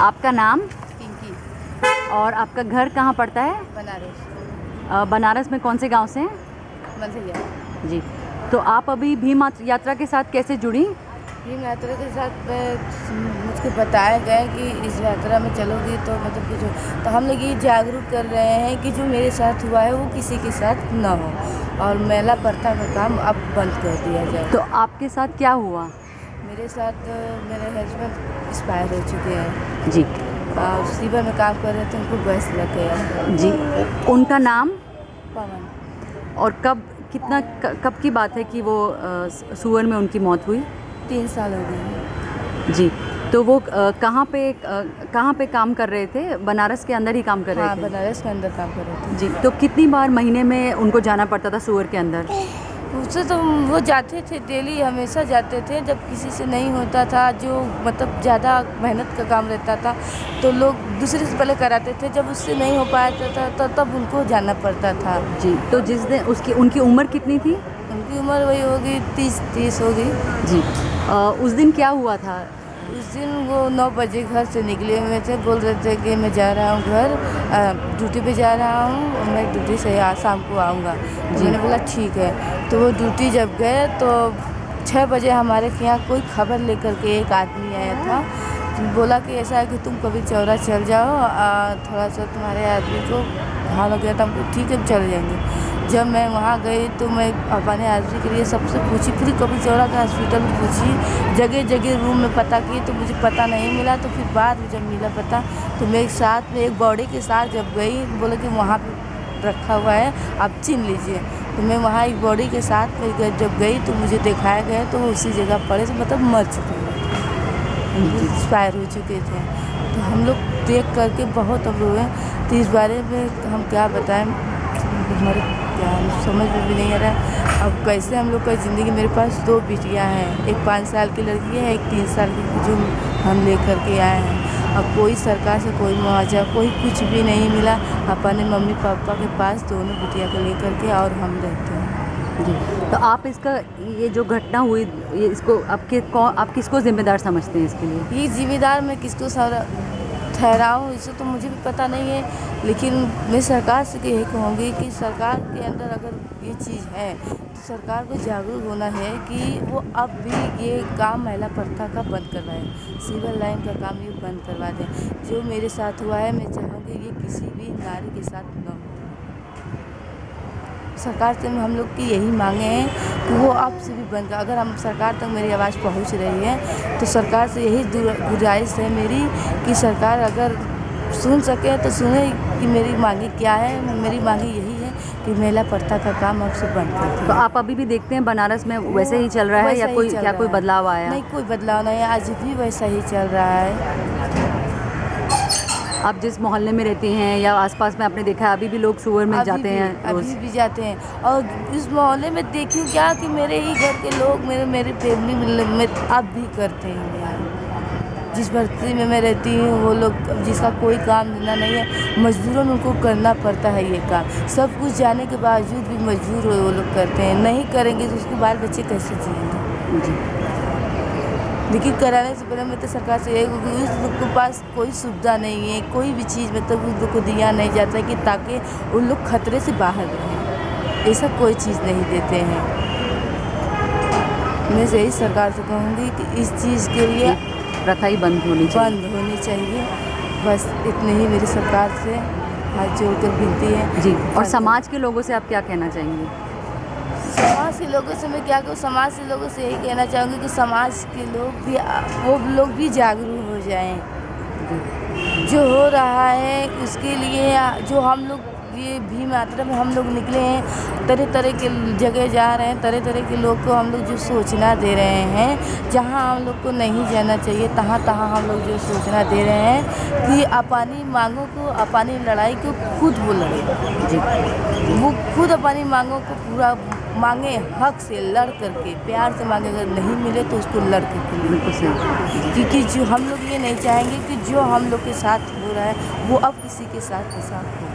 आपका नाम पिंकी। और आपका घर कहाँ पड़ता है? बनारस। बनारस में कौन से गांव से हैं? मलसिया। जी, तो आप अभी भीम यात्रा के साथ कैसे जुड़ी? भीम यात्रा के साथ मुझको बताया गया कि इस यात्रा में चलोगी तो मतलब कुछ, तो हम लोग ये जागरूक कर रहे हैं कि जो मेरे साथ हुआ है वो किसी के साथ ना हो, और मेला प्रथा का काम अब बंद कर दिया जाए। तो आपके साथ क्या हुआ? मेरे साथ मेरे हस्बैंड एक्सपायर हो चुके हैं जी। और सीवर में काम कर रहे थे, उनको गैस लग गया। जी, उनका नाम? पवन। और कब की बात है कि वो सुअर में उनकी मौत हुई? 3 साल हो गए। जी, तो वो कहाँ पे काम कर रहे थे? बनारस के अंदर ही काम कर रहे हाँ, थे? बनारस के अंदर काम कर रहे थे। जी, तो कितनी बार महीने में उनको जाना पड़ता था सुअर के अंदर? उससे तो वो जाते थे डेली, हमेशा जाते थे। जब किसी से नहीं होता था, जो मतलब ज़्यादा मेहनत का काम रहता था, तो लोग दूसरे से पहले कराते थे। जब उससे नहीं हो पाया था तो तब उनको जाना पड़ता था। जी, तो जिस दिन उनकी उम्र कितनी थी? उनकी उम्र वही होगी 30 होगी। जी, उस दिन क्या हुआ था? उस दिन वो 9 बजे घर से निकले हुए थे, बोल रहे थे कि मैं जा रहा हूँ घर, ड्यूटी पे जा रहा हूँ और मैं ड्यूटी से आज शाम को आऊँगा। तो मैंने बोला ठीक है। तो वो ड्यूटी जब गए तो 6 बजे हमारे यहाँ कोई खबर लेकर के एक आदमी आया था, बोला कि ऐसा है कि तुम कभी चौरा चल जाओ, थोड़ा सा तुम्हारे आदमी को हाल हो गया था। हमको ठीक है, चल जाएंगे। जब मैं वहाँ गई तो मैं अपने आदमी के लिए सबसे पूछी, पूरी कभी चौरा का हॉस्पिटल में पूछी, जगह जगह रूम में पता की, तो मुझे पता नहीं मिला। तो फिर बाद में जब मिला पता, तो मैं एक साथ में एक बॉडी के साथ जब गई, बोले कि वहाँ पे रखा हुआ है, आप छीन लीजिए। तो मैं वहाँ एक बॉडी के साथ में जब गई तो मुझे दिखाया गया, तो वो उसी जगह पड़े थे, मतलब मर चुके थे, एक्सपायर हो चुके थे। तो हम लोग देख करके बहुत अब रोए। तो इस बारे में हम क्या बताएं, हमारे क्या समझ में भी नहीं आ रहा है अब कैसे हम लोग का ज़िंदगी। मेरे पास 2 बिटियाँ हैं, एक 5 साल की लड़की है, एक 3 साल की, जो हम ले करके आए हैं। अब कोई सरकार से कोई मुआवजा, कोई कुछ भी नहीं मिला। अपने मम्मी पापा के पास दोनों बिटिया को लेकर के और हम रहते हैं। जी, तो आप इसका, ये जो घटना हुई, ये इसको आप किसको जिम्मेदार समझते हैं इसके लिए? ये जिम्मेदार मैं किसको ठहराऊँ, इसे तो मुझे भी पता नहीं है। लेकिन मैं सरकार से यही कहूँगी कि सरकार के अंदर अगर ये चीज़ है तो सरकार को जागरूक होना है कि वो अब भी ये काम महिला प्रथा का बंद करवाए, सिविल लाइन का काम ये बंद करवा दें। जो मेरे साथ हुआ है, मैं चाहूँगी ये किसी भी नारी के साथ न हो। सरकार से हम लोग की यही मांगे हैं कि वो अब से भी बंद कर। अगर हम सरकार तक मेरी आवाज़ पहुंच रही है तो सरकार से यही गुजारिश है मेरी कि सरकार अगर सुन सके तो सुने कि मेरी मांगी क्या है। मेरी मांगी यही है कि महिला प्रथा का काम अब से बंद कर दें। तो आप अभी भी देखते हैं बनारस में वैसे ही चल रहा है या कोई बदलाव आया? नहीं, कोई बदलाव नहीं है, आज भी वैसा ही चल रहा है। आप जिस मोहल्ले में रहती हैं या आसपास में आपने देखा है अभी भी लोग सुअर में जाते हैं? अभी भी जाते हैं। और इस मोहल्ले में देखियो क्या कि मेरे ही घर के लोग, मेरे फैमिली में अब भी करते हैं यार। जिस बस्ती में मैं रहती हूँ वो लोग, जिसका कोई काम धंधा नहीं है, मजबूरन उनको करना पड़ता है ये काम। सब कुछ जाने के बावजूद भी मजबूर हो वो लोग करते हैं। नहीं करेंगे तो उसके बाल बच्चे कैसे जिएंगे? जी, लेकिन कराने से पहले मैं तो सरकार से यही कहूँगी, उस लोग के पास कोई सुविधा नहीं है, कोई भी चीज़ मतलब उस लोग को दिया नहीं जाता है कि ताकि उन लोग खतरे से बाहर रहें। ऐसा कोई चीज़ नहीं देते हैं। मैं यही सरकार से कहूँगी कि इस चीज़ के लिए प्रथा ही बंद होनी चाहिए। बस इतने ही मेरी सरकार से हाथ जोड़कर विनती है। जी, और समाज के लोगों से आप क्या कहना चाहेंगे? समाज के लोगों से मैं क्या कहूँ, समाज के लोगों से यही कहना चाहूँगी कि समाज के लोग भी, वो लोग भी जागरूक हो जाएं। जो हो रहा है उसके लिए, जो हम लोग ये भीम यात्रा में हम लोग निकले हैं, तरह तरह के जगह जा रहे हैं, तरह तरह के लोग को हम लोग जो सूचना दे रहे हैं, जहाँ हम लोग को नहीं जाना चाहिए तहाँ तहाँ हम लोग जो सूचना दे रहे हैं कि अपनी मांगों को, अपनी लड़ाई को खुद वो लड़े। वो खुद अपनी मांगों को पूरा मांगे, हक से लड़ करके, प्यार से मांगे। अगर नहीं मिले तो उसको लड़ करके मिले। क्योंकि जो हम लोग ये नहीं चाहेंगे कि जो हम लोग के साथ हो रहा है वो अब किसी के साथ हो।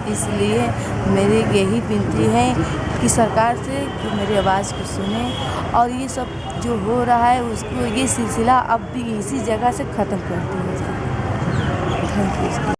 इसलिए मेरी यही विनती है कि सरकार से कि मेरी आवाज़ को सुने और ये सब जो हो रहा है उसको, ये सिलसिला अब भी इसी जगह से ख़त्म कर दिया जाए। Thank you.